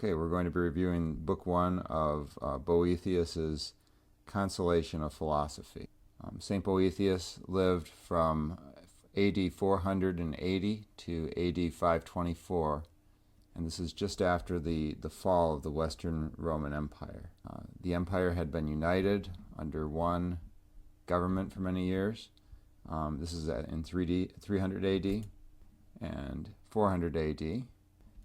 Okay, we're going to be reviewing Book 1 of Boethius's Consolation of Philosophy. St. Boethius lived from AD 480 to AD 524, and this is just after the fall of the Western Roman Empire. The empire had been united under one government for many years. This is in 300 AD and 400 AD.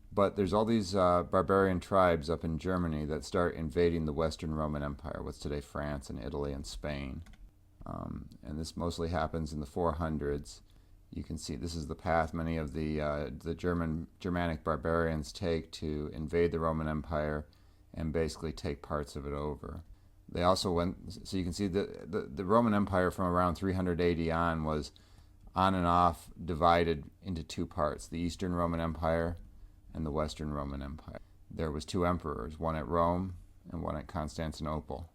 But there's all these barbarian tribes up in Germany that start invading the Western Roman Empire, what's today France and Italy and Spain. And this mostly happens in the 400s. You can see this is the path many of the Germanic barbarians take to invade the Roman Empire and basically take parts of it over. They also went, so you can see the Roman Empire from around 300 AD on was on and off divided into two parts, the Eastern Roman Empire and the Western Roman Empire. There was two emperors, one at Rome and one at Constantinople.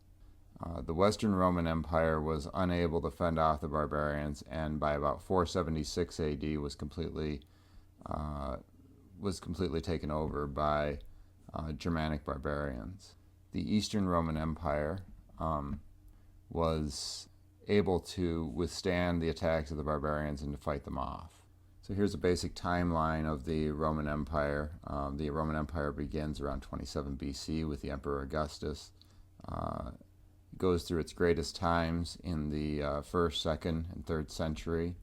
The Western Roman Empire was unable to fend off the barbarians, and by about 476 AD was completely taken over by Germanic barbarians. The Eastern Roman Empire was able to withstand the attacks of the barbarians and to fight them off. So here's a basic timeline of the Roman Empire. The Roman Empire begins around 27 BC with the Emperor Augustus. It goes through its greatest times in the 1st, 2nd, and 3rd century.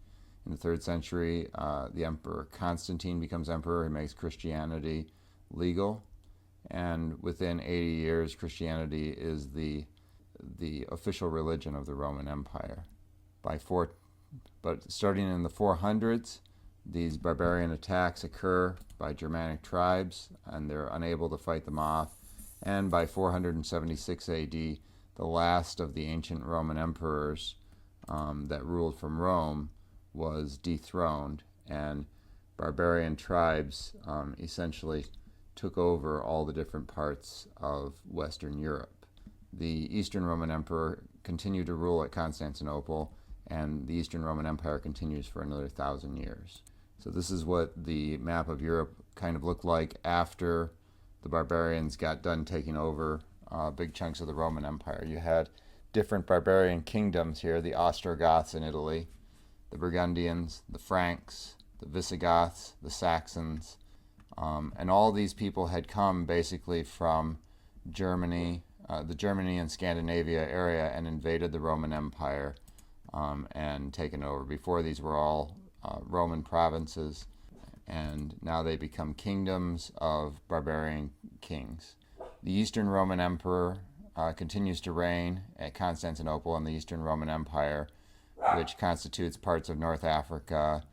In the 3rd century, the Emperor Constantine becomes emperor. He makes Christianity legal. And within 80 years, Christianity is the official religion of the Roman Empire. But starting in the 400s, these barbarian attacks occur by Germanic tribes, and they're unable to fight them off. And by 476 AD, the last of the ancient Roman emperors that ruled from Rome was dethroned, and barbarian tribes essentially took over all the different parts of Western Europe. The Eastern Roman Emperor continued to rule at Constantinople, and the Eastern Roman Empire continues for another 1,000 years. So this is what the map of Europe kind of looked like after the barbarians got done taking over big chunks of the Roman Empire. You had different barbarian kingdoms here, the Ostrogoths in Italy, the Burgundians, the Franks, the Visigoths, the Saxons, and all these people had come basically from Germany, the Germany and Scandinavia area, and invaded the Roman Empire and taken over. Before, these were all Roman provinces, and now they become kingdoms of barbarian kings. The Eastern Roman Emperor continues to reign at Constantinople, and the Eastern Roman Empire, which constitutes parts of North Africa,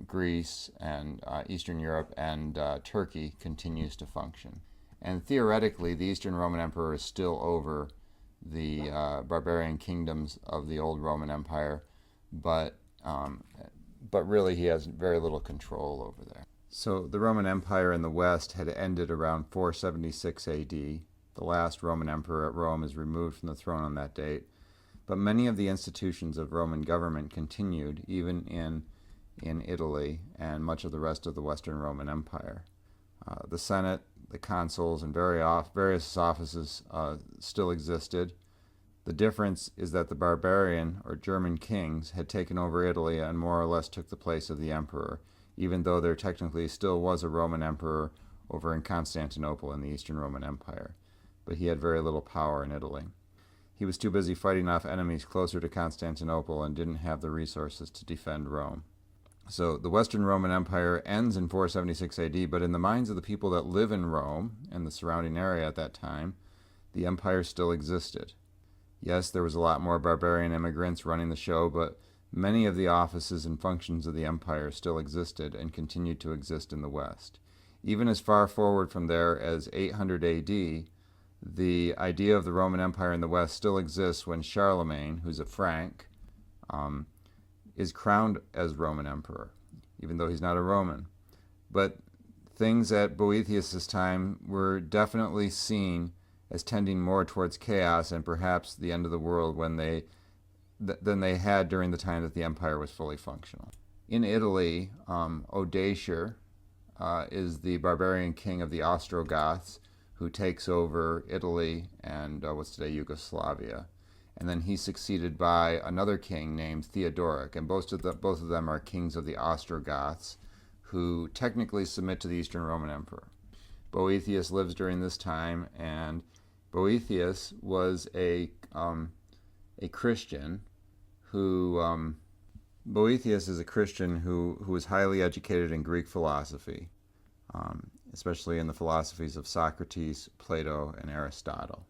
Greece, and Eastern Europe, and Turkey, continues to function. And theoretically, the Eastern Roman Emperor is still over the barbarian kingdoms of the old Roman Empire, but really he has very little control over there. So the Roman Empire in the West had ended around 476 AD. The last Roman emperor at Rome is removed from the throne on that date, but many of the institutions of Roman government continued, even in Italy and much of the rest of the Western Roman Empire. The Senate, the consuls, and various offices still existed. The difference is that the barbarian or German kings had taken over Italy and more or less took the place of the emperor, even though there technically still was a Roman emperor over in Constantinople in the Eastern Roman Empire. But he had very little power in Italy. He was too busy fighting off enemies closer to Constantinople and didn't have the resources to defend Rome. So the Western Roman Empire ends in 476 AD, but in the minds of the people that live in Rome and the surrounding area at that time, the empire still existed. Yes, there was a lot more barbarian immigrants running the show, but many of the offices and functions of the empire still existed and continued to exist in the West. Even as far forward from there as 800 AD, the idea of the Roman Empire in the West still exists when Charlemagne, who's a Frank, is crowned as Roman emperor, even though he's not a Roman. But things at Boethius's time were definitely seen as tending more towards chaos and perhaps the end of the world than they had during the time that the empire was fully functional. In Italy, Odoacer is the barbarian king of the Ostrogoths, who takes over Italy and what's today Yugoslavia. And then he's succeeded by another king named Theodoric, and both of them are kings of the Ostrogoths, who technically submit to the Eastern Roman Emperor. Boethius lives during this time, and Boethius was a Christian who Boethius is a Christian who was highly educated in Greek philosophy, especially in the philosophies of Socrates, Plato, and Aristotle.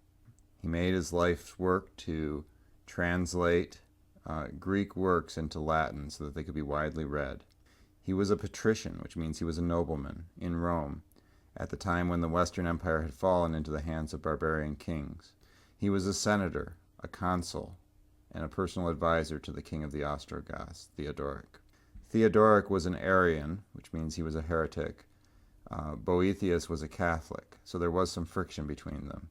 He made his life's work to translate Greek works into Latin so that they could be widely read. He was a patrician, which means he was a nobleman, in Rome, at the time when the Western Empire had fallen into the hands of barbarian kings. He was a senator, a consul, and a personal advisor to the king of the Ostrogoths, Theodoric. Theodoric was an Arian, which means he was a heretic. Boethius was a Catholic, so there was some friction between them.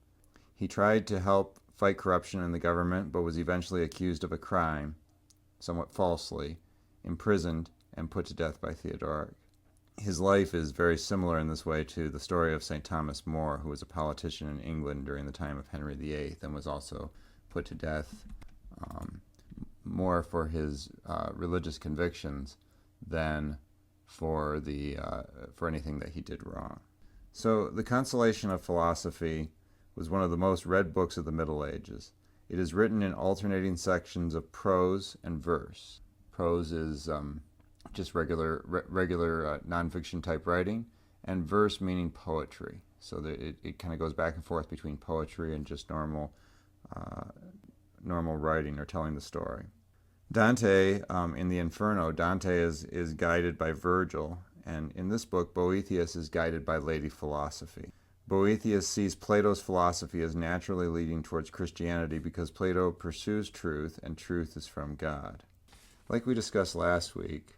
He tried to help fight corruption in the government, but was eventually accused of a crime, somewhat falsely, imprisoned, and put to death by Theodoric. His life is very similar in this way to the story of St. Thomas More, who was a politician in England during the time of Henry VIII and was also put to death more for his religious convictions than for anything that he did wrong. So the Consolation of Philosophy was one of the most read books of the Middle Ages. It is written in alternating sections of prose and verse. Prose is just regular nonfiction type writing, and verse meaning poetry. So that it kind of goes back and forth between poetry and just normal writing or telling the story. Dante, in the Inferno, Dante is guided by Virgil, and in this book, Boethius is guided by Lady Philosophy. Boethius sees Plato's philosophy as naturally leading towards Christianity because Plato pursues truth, and truth is from God. Like we discussed last week,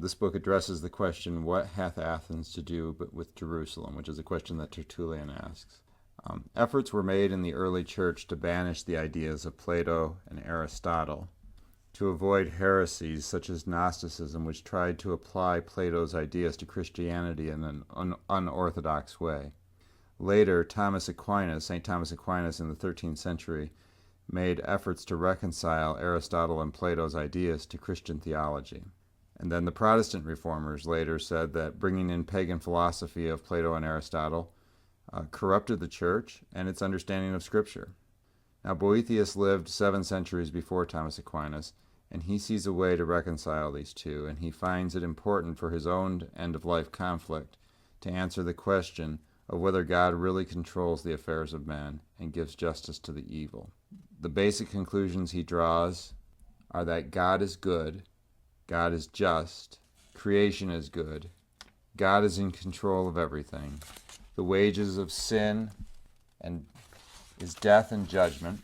this book addresses the question, what hath Athens to do with Jerusalem, which is a question that Tertullian asks. Efforts were made in the early church to banish the ideas of Plato and Aristotle, to avoid heresies such as Gnosticism, which tried to apply Plato's ideas to Christianity in an unorthodox way. Later, St. Thomas Aquinas in the 13th century, made efforts to reconcile Aristotle and Plato's ideas to Christian theology. And then the Protestant reformers later said that bringing in pagan philosophy of Plato and Aristotle corrupted the church and its understanding of Scripture. Now, Boethius lived 7 centuries before Thomas Aquinas, and he sees a way to reconcile these two, and he finds it important for his own end-of-life conflict to answer the question of whether God really controls the affairs of men and gives justice to the evil. The basic conclusions he draws are that God is good, God is just, creation is good, God is in control of everything. The wages of sin is death and judgment,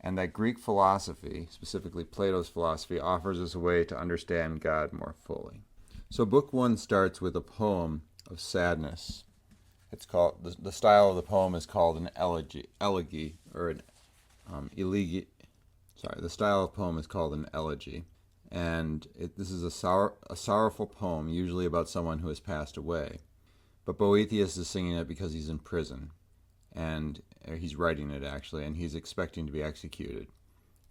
and that Greek philosophy, specifically Plato's philosophy, offers us a way to understand God more fully. So Book 1 starts with a poem of sadness. It's called, the style of the poem is called an elegy, or an elegy. Sorry, the style of the poem is called an elegy, and this is a sorrowful poem, usually about someone who has passed away. But Boethius is singing it because he's in prison, and he's writing it actually, and he's expecting to be executed.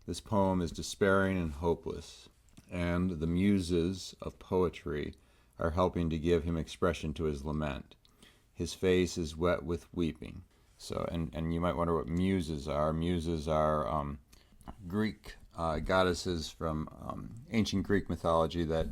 This poem is despairing and hopeless, and the muses of poetry are helping to give him expression to his lament. His face is wet with weeping. So, and you might wonder what muses are. Muses are Greek goddesses from ancient Greek mythology that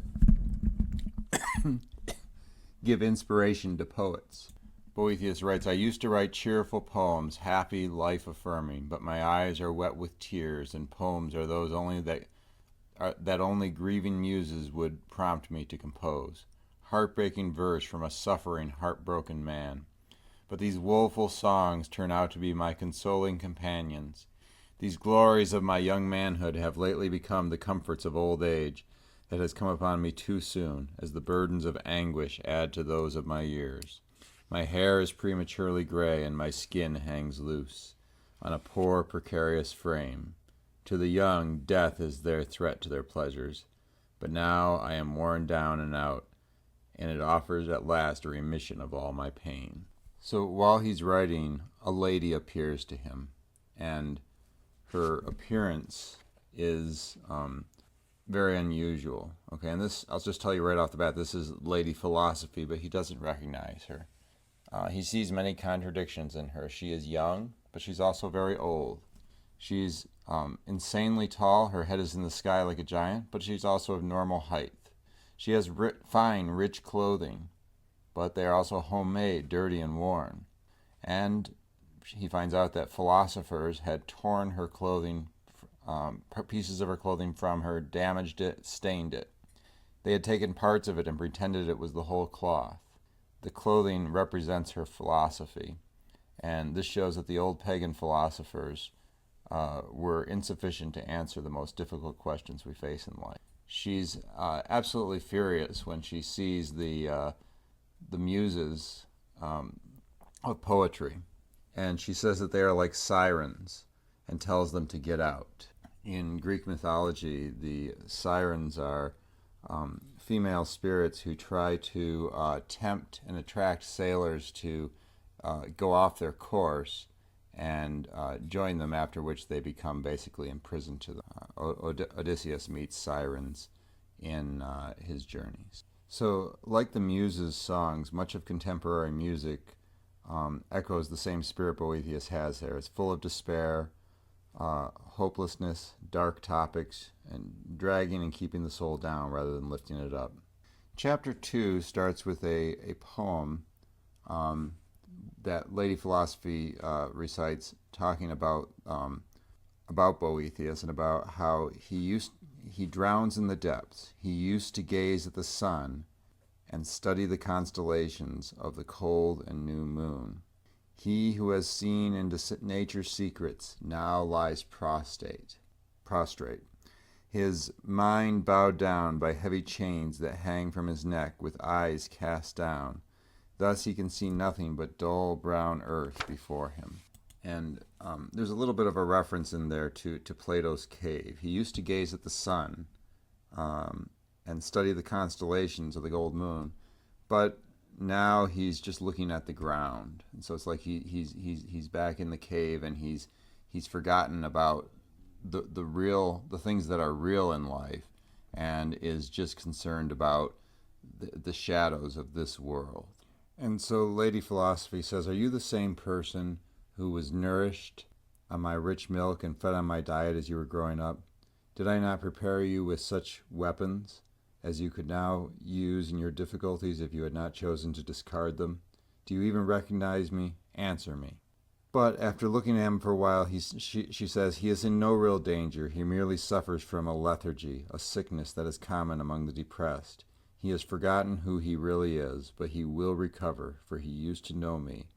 give inspiration to poets. Boethius writes, I used to write cheerful poems, happy, life-affirming, but my eyes are wet with tears, and poems are those only that only grieving muses would prompt me to compose. Heartbreaking verse from a suffering, heartbroken man. But these woeful songs turn out to be my consoling companions. These glories of my young manhood have lately become the comforts of old age that has come upon me too soon, as the burdens of anguish add to those of my years. My hair is prematurely gray, and my skin hangs loose on a poor, precarious frame. To the young, death is their threat to their pleasures. But now I am worn down and out, and it offers at last a remission of all my pain. So while he's writing, a lady appears to him, and her appearance is very unusual. Okay, and this, I'll just tell you right off the bat, this is Lady Philosophy, but he doesn't recognize her. He sees many contradictions in her. She is young, but she's also very old. She's insanely tall. Her head is in the sky like a giant, but she's also of normal height. She has fine, rich clothing, but they are also homemade, dirty, and worn. And he finds out that philosophers had torn her clothing, pieces of her clothing from her, damaged it, stained it. They had taken parts of it and pretended it was the whole cloth. The clothing represents her philosophy, and this shows that the old pagan philosophers were insufficient to answer the most difficult questions we face in life. She's absolutely furious when she sees the muses of poetry, and she says that they are like sirens and tells them to get out. In Greek mythology, the sirens are female spirits who try to tempt and attract sailors to go off their course and join them, after which they become basically imprisoned to them. Odysseus meets sirens in his journeys. So, like the Muses' songs, much of contemporary music echoes the same spirit Boethius has there. It's full of despair, hopelessness, dark topics, and dragging and keeping the soul down rather than lifting it up. Chapter 2 starts with a poem that Lady Philosophy recites, talking about Boethius and about how he drowns in the depths. He used to gaze at the sun and study the constellations of the cold and new moon. He who has seen into nature's secrets now lies prostrate, his mind bowed down by heavy chains that hang from his neck, with eyes cast down. Thus he can see nothing but dull brown earth before him. And there's a little bit of a reference in there to Plato's cave. He used to gaze at the sun and study the constellations of the gold moon, but now he's just looking at the ground. And so it's like he's back in the cave, and he's forgotten about the things that are real in life, and is just concerned about the shadows of this world. And so Lady Philosophy says, "Are you the same person who was nourished on my rich milk and fed on my diet as you were growing up? Did I not prepare you with such weapons as you could now use in your difficulties if you had not chosen to discard them? Do you even recognize me? Answer me." But after looking at him for a while, she says, "He is in no real danger. He merely suffers from a lethargy, a sickness that is common among the depressed. He has forgotten who he really is, but he will recover, for he used to know me,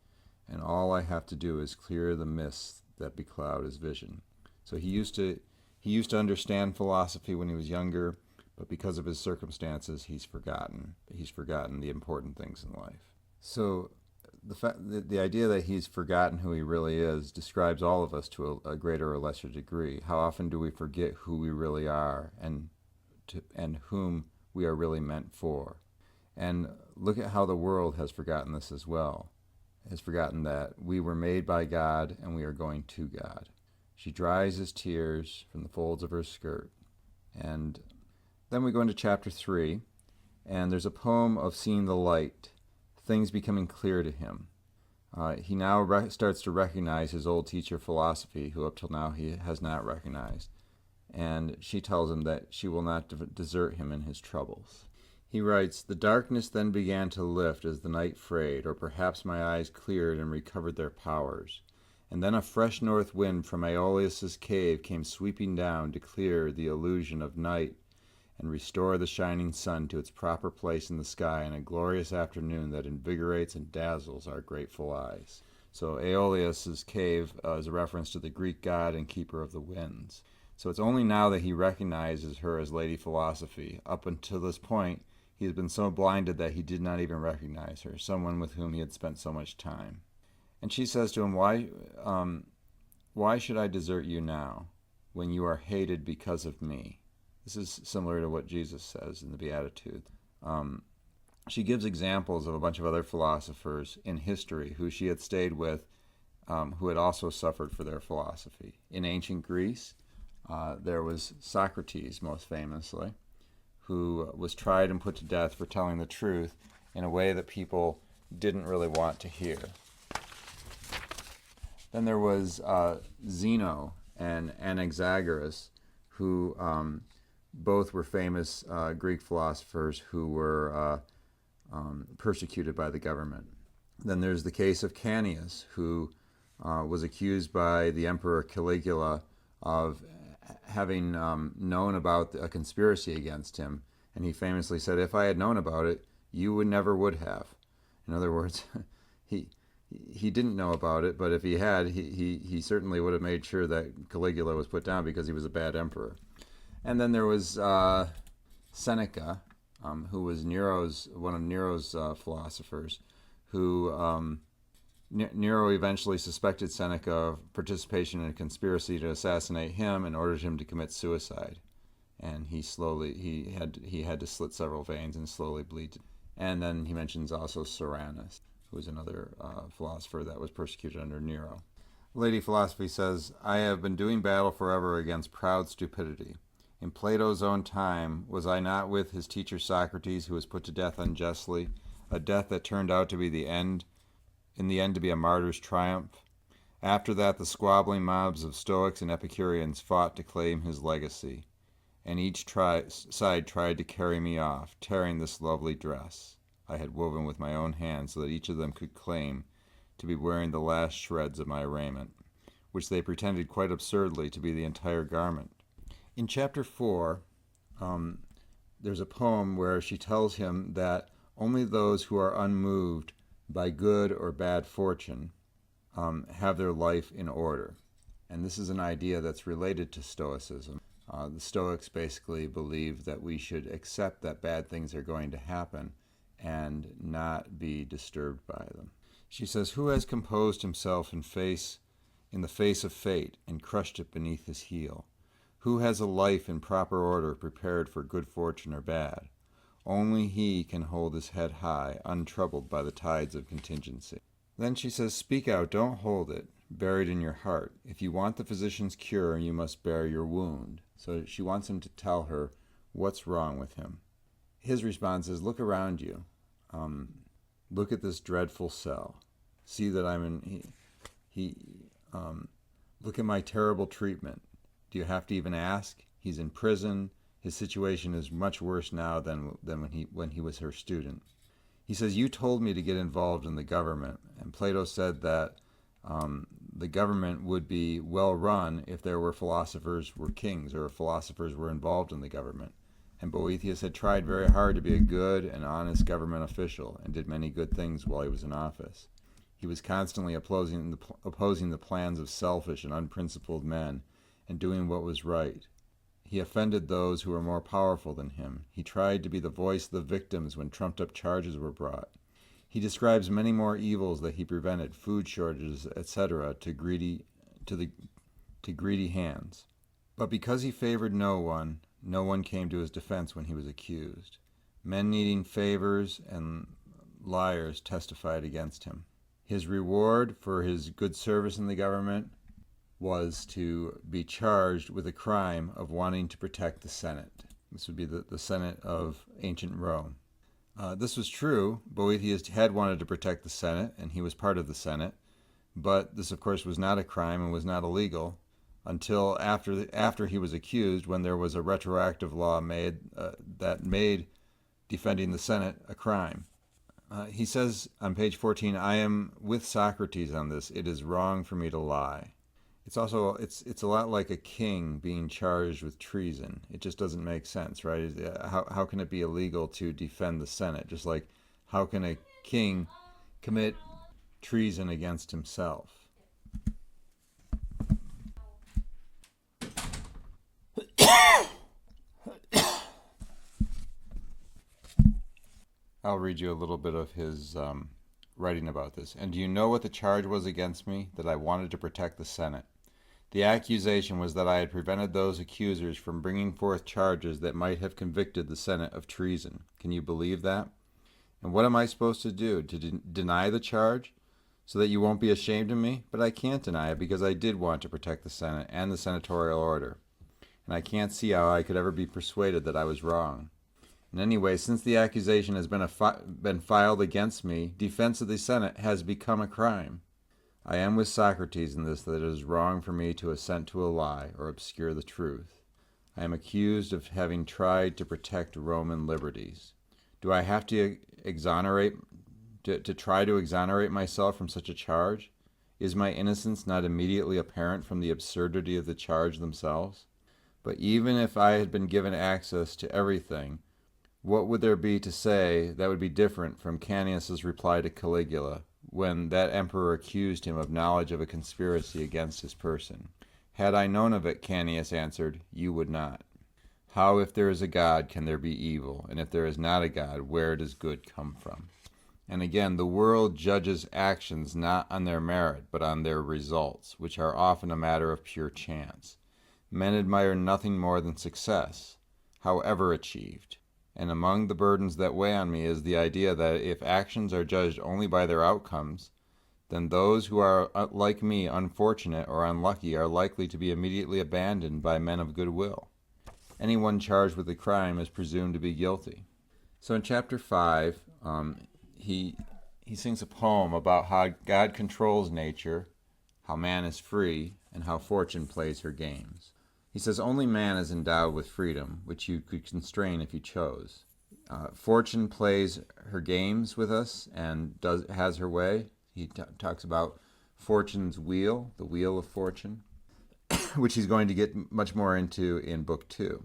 and all I have to do is clear the mists that becloud his vision." So he used to understand philosophy when he was younger, but because of his circumstances, he's forgotten the important things in life. So the idea that he's forgotten who he really is describes all of us to a greater or lesser degree. How often do we forget who we really are and whom we are really meant for? And look at how the world has forgotten this as well. It has forgotten that we were made by God and we are going to God. She dries his tears from the folds of her skirt. And then we go into chapter 3, and there's a poem of seeing the light, things becoming clear to him. He now starts to recognize his old teacher, Philosophy, who up till now he has not recognized. And she tells him that she will not desert him in his troubles. He writes, "The darkness then began to lift as the night frayed, or perhaps my eyes cleared and recovered their powers. And then a fresh north wind from Aeolus' cave came sweeping down to clear the illusion of night and restore the shining sun to its proper place in the sky in a glorious afternoon that invigorates and dazzles our grateful eyes." So Aeolus' cave is a reference to the Greek god and keeper of the winds. So it's only now that he recognizes her as Lady Philosophy. Up until this point, he has been so blinded that he did not even recognize her, someone with whom he had spent so much time. And she says to him, why should I desert you now, when you are hated because of me?" This is similar to what Jesus says in the Beatitudes. she gives examples of a bunch of other philosophers in history who she had stayed with, who had also suffered for their philosophy. In ancient Greece, there was Socrates, most famously, who was tried and put to death for telling the truth in a way that people didn't really want to hear. Then there was Zeno and Anaxagoras, who both were famous Greek philosophers who were persecuted by the government. Then there's the case of Cannius, who was accused by the Emperor Caligula of having known about a conspiracy against him. And he famously said, if I had known about it, you never would have. In other words, he didn't know about it, but if he had, he certainly would have made sure that Caligula was put down because he was a bad emperor. And then there was Seneca, who was one of Nero's philosophers, who Nero eventually suspected Seneca of participation in a conspiracy to assassinate him and ordered him to commit suicide. And he had to slit several veins and slowly bleed. And then he mentions also Soranus, who was another philosopher that was persecuted under Nero. Lady Philosophy says, I have been doing battle forever against proud stupidity. In Plato's own time, was I not with his teacher Socrates, who was put to death unjustly, a death that turned out to be in the end to be a martyr's triumph? After that, the squabbling mobs of Stoics and Epicureans fought to claim his legacy, and each side tried to carry me off, tearing this lovely dress I had woven with my own hands, so that each of them could claim to be wearing the last shreds of my raiment, which they pretended quite absurdly to be the entire garment. In chapter 4, there's a poem where she tells him that only those who are unmoved by good or bad fortune have their life in order. And this is an idea that's related to Stoicism. The Stoics basically believe that we should accept that bad things are going to happen and not be disturbed by them. She says, who has composed himself in the face of fate and crushed it beneath his heel? Who has a life in proper order prepared for good fortune or bad? Only he can hold his head high, untroubled by the tides of contingency. Then she says, speak out, don't hold it, buried in your heart. If you want the physician's cure, you must bear your wound. So she wants him to tell her what's wrong with him. His response is, look around you. Look at this dreadful cell. See that I'm in... look at my terrible treatment. Do you have to even ask? He's in prison. His situation is much worse now than when he was her student. He says, you told me to get involved in the government, and Plato said that the government would be well run if there were philosophers were kings or philosophers were involved in the government. And Boethius had tried very hard to be a good and honest government official and did many good things while he was in office. He was constantly opposing the plans of selfish and unprincipled men and doing what was right. He offended those who were more powerful than him. He tried to be the voice of the victims when trumped-up charges were brought. He describes many more evils that he prevented, food shortages, etc., to greedy hands. But because he favored no one came to his defense when he was accused. Men needing favors and liars testified against him. His reward for his good service in the government was to be charged with the crime of wanting to protect the Senate. This would be the Senate of ancient Rome. This was true. Boethius had wanted to protect the Senate, and he was part of the Senate. But this, of course, was not a crime and was not illegal until after he was accused, when there was a retroactive law made that made defending the Senate a crime. He says on page 14, I am with Socrates on this. It is wrong for me to lie. It's also, it's a lot like a king being charged with treason. It just doesn't make sense, right? How can it be illegal to defend the Senate? Just like, how can a king commit treason against himself? I'll read you a little bit of his writing about this. And do you know what the charge was against me? That I wanted to protect the Senate. The accusation was that I had prevented those accusers from bringing forth charges that might have convicted the Senate of treason. Can you believe that? And what am I supposed to do? To deny the charge so that you won't be ashamed of me? But I can't deny it because I did want to protect the Senate and the senatorial order. And I can't see how I could ever be persuaded that I was wrong. And anyway, since the accusation has been filed against me, defense of the Senate has become a crime. I am with Socrates in this, that it is wrong for me to assent to a lie or obscure the truth. I am accused of having tried to protect Roman liberties. Do I have to try to exonerate myself from such a charge? Is my innocence not immediately apparent from the absurdity of the charge themselves? But even if I had been given access to everything, what would there be to say that would be different from Cannius's reply to Caligula, when that emperor accused him of knowledge of a conspiracy against his person? Had I known of it, Cannius answered, you would not. How, if there is a God, can there be evil? And if there is not a God, where does good come from? And again, the world judges actions not on their merit, but on their results, which are often a matter of pure chance. Men admire nothing more than success, however achieved. And among the burdens that weigh on me is the idea that if actions are judged only by their outcomes, then those who are, like me, unfortunate or unlucky are likely to be immediately abandoned by men of good will. Anyone charged with a crime is presumed to be guilty. So in chapter 5, he sings a poem about how God controls nature, how man is free, and how fortune plays her games. He says only man is endowed with freedom, which you could constrain if you chose. Fortune plays her games with us and has her way. He talks about fortune's wheel, the wheel of fortune, which he's going to get much more into in Book 2.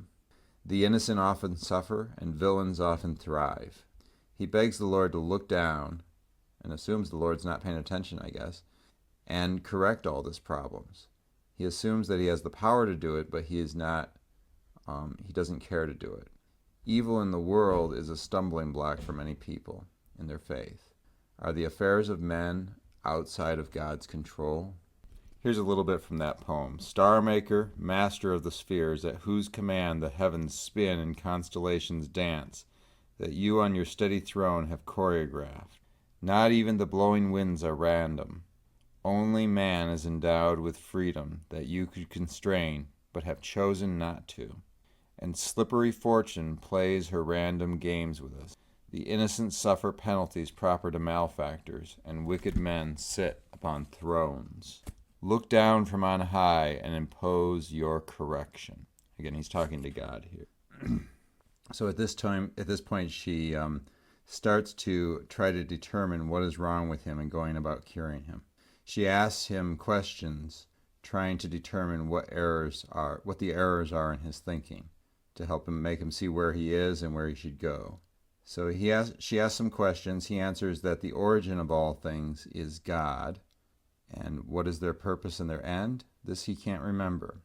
The innocent often suffer, and villains often thrive. He begs the Lord to look down, and assumes the Lord's not paying attention, I guess, and correct all these problems. He assumes that he has the power to do it, but he doesn't care to do it. Evil in the world is a stumbling block for many people in their faith. Are the affairs of men outside of God's control? Here's a little bit from that poem. Star maker, master of the spheres, at whose command the heavens spin and constellations dance, that you on your steady throne have choreographed. Not even the blowing winds are random. Only man is endowed with freedom that you could constrain, but have chosen not to. And slippery fortune plays her random games with us. The innocent suffer penalties proper to malefactors, and wicked men sit upon thrones. Look down from on high and impose your correction. Again, he's talking to God here. So at this point, she starts to try to determine what is wrong with him and going about curing him. She asks him questions, trying to determine what the errors are in his thinking, to help him make him see where he is and where he should go. So she asks some questions. He answers that the origin of all things is God, and what is their purpose and their end? This he can't remember.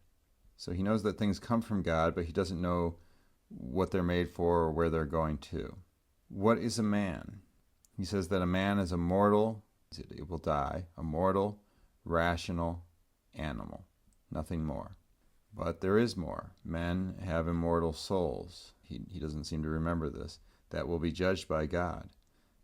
So he knows that things come from God, but he doesn't know what they're made for or where they're going to. What is a man? He says that a man is a mortal, it will die, a mortal, rational animal, nothing more. But there is more. Men have immortal souls. He doesn't seem to remember this. That will be judged by God.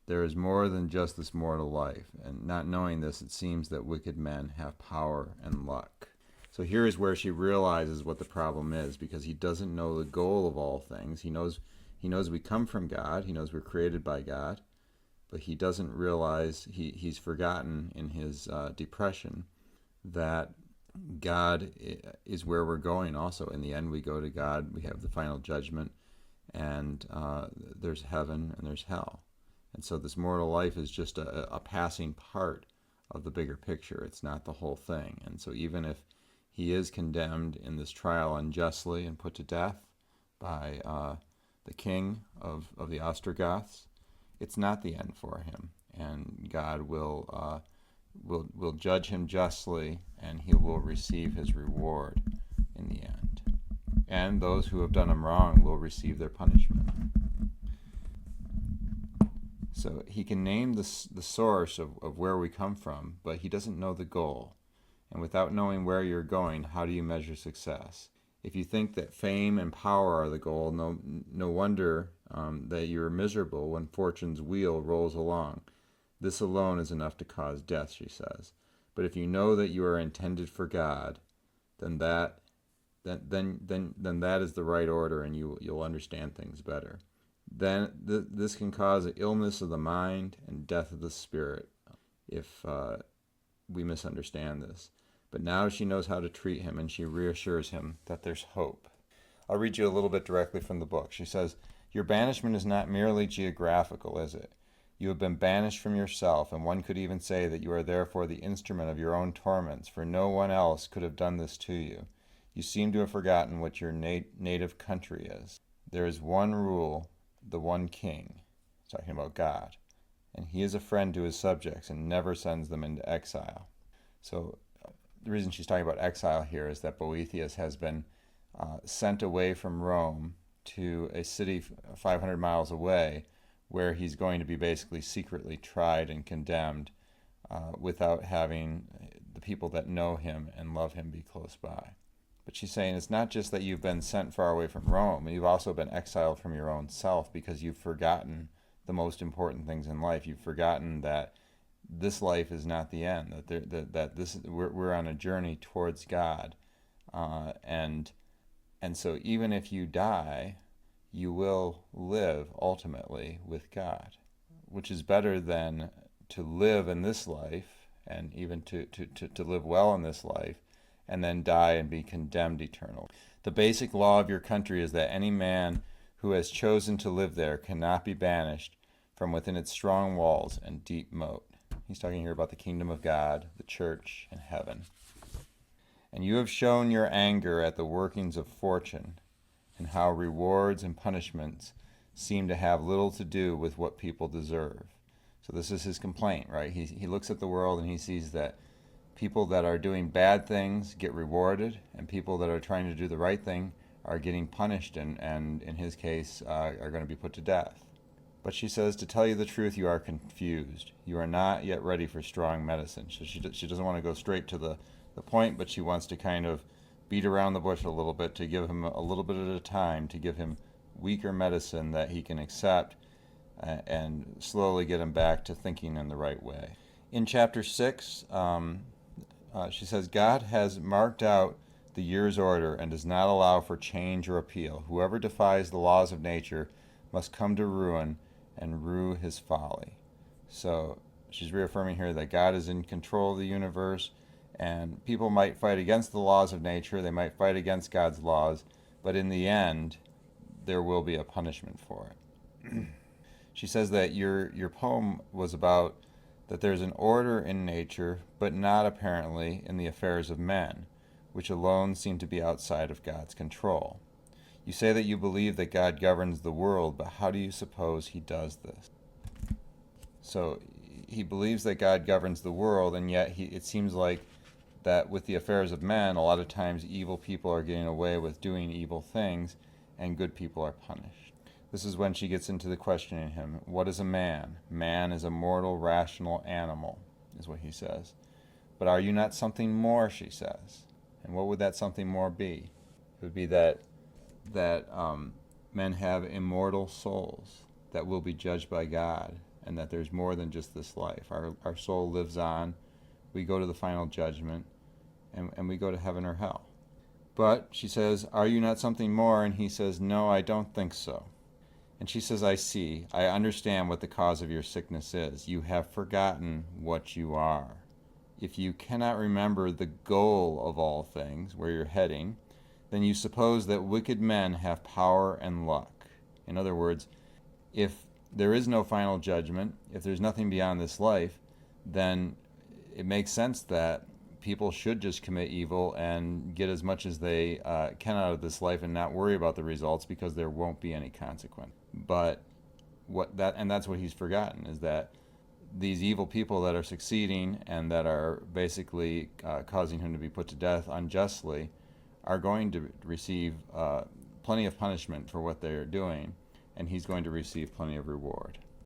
There is more than just this mortal life, and not knowing this, it seems that wicked men have power and luck. So here is where she realizes what the problem is, because he doesn't know the goal of all things. He knows we come from God. He knows we're created by God, but he doesn't realize, he's forgotten in his depression that God is where we're going also. In the end, we go to God. We have the final judgment, and there's heaven and there's hell. And so this mortal life is just a passing part of the bigger picture. It's not the whole thing. And so even if he is condemned in this trial unjustly and put to death by the king of the Ostrogoths, it's not the end for him. And God will judge him justly, and he will receive his reward in the end. And those who have done him wrong will receive their punishment. So he can name the source of where we come from, but he doesn't know the goal. And without knowing where you're going, how do you measure success? If you think that fame and power are the goal, no wonder that you are miserable when fortune's wheel rolls along. This alone is enough to cause death, she says. But if you know that you are intended for God, then that is the right order, and you'll understand things better. Then this can cause illness of the mind and death of the spirit if we misunderstand this. But now she knows how to treat him, and she reassures him that there's hope. I'll read you a little bit directly from the book. She says, "Your banishment is not merely geographical, is it? You have been banished from yourself, and one could even say that you are therefore the instrument of your own torments, for no one else could have done this to you. You seem to have forgotten what your native country is. There is one rule, the one king," talking about God, "and he is a friend to his subjects and never sends them into exile." So the reason she's talking about exile here is that Boethius has been sent away from Rome to a city 500 miles away, where he's going to be basically secretly tried and condemned without having the people that know him and love him be close by. But she's saying it's not just that you've been sent far away from Rome, you've also been exiled from your own self because you've forgotten the most important things in life. You've forgotten that this life is not the end, we're on a journey towards God. And so even if you die, you will live ultimately with God, which is better than to live in this life and even to live well in this life and then die and be condemned eternally. The basic law of your country is that any man who has chosen to live there cannot be banished from within its strong walls and deep moat. He's talking here about the kingdom of God, the church, and heaven. "And you have shown your anger at the workings of fortune, and how rewards and punishments seem to have little to do with what people deserve." So this is his complaint, right? He looks at the world and he sees that people that are doing bad things get rewarded, and people that are trying to do the right thing are getting punished, and in his case, are going to be put to death. But she says, "To tell you the truth, you are confused. You are not yet ready for strong medicine." So she doesn't want to go straight to the point, but she wants to kind of beat around the bush a little bit to give him a little bit at a time, to give him weaker medicine that he can accept and slowly get him back to thinking in the right way. In chapter 6, she says, "God has marked out the year's order and does not allow for change or appeal. Whoever defies the laws of nature must come to ruin and rue his folly." So she's reaffirming here that God is in control of the universe, and people might fight against the laws of nature, they might fight against God's laws, but in the end, there will be a punishment for it. She says that your poem was about that there's an order in nature, but not apparently in the affairs of men, which alone seem to be outside of God's control. You say that you believe that God governs the world, but how do you suppose he does this? So he believes that God governs the world, and yet it seems like that with the affairs of men, a lot of times evil people are getting away with doing evil things, and good people are punished. This is when she gets into the questioning him. What is a man? Man is a mortal, rational animal, is what he says. But are you not something more, she says. And what would that something more be? It would be that men have immortal souls that will be judged by God, and that there's more than just this life. Our soul lives on. We go to the final judgment, and we go to heaven or hell. But, she says, are you not something more? And he says, no, I don't think so. And she says, I see. I understand what the cause of your sickness is. You have forgotten what you are. If you cannot remember the goal of all things, where you're heading, then you suppose that wicked men have power and luck. In other words, if there is no final judgment, if there's nothing beyond this life, then it makes sense that people should just commit evil and get as much as they can out of this life and not worry about the results, because there won't be any consequence. But that's what he's forgotten, is that these evil people that are succeeding and that are basically causing him to be put to death unjustly are going to receive plenty of punishment for what they're doing, and he's going to receive plenty of reward.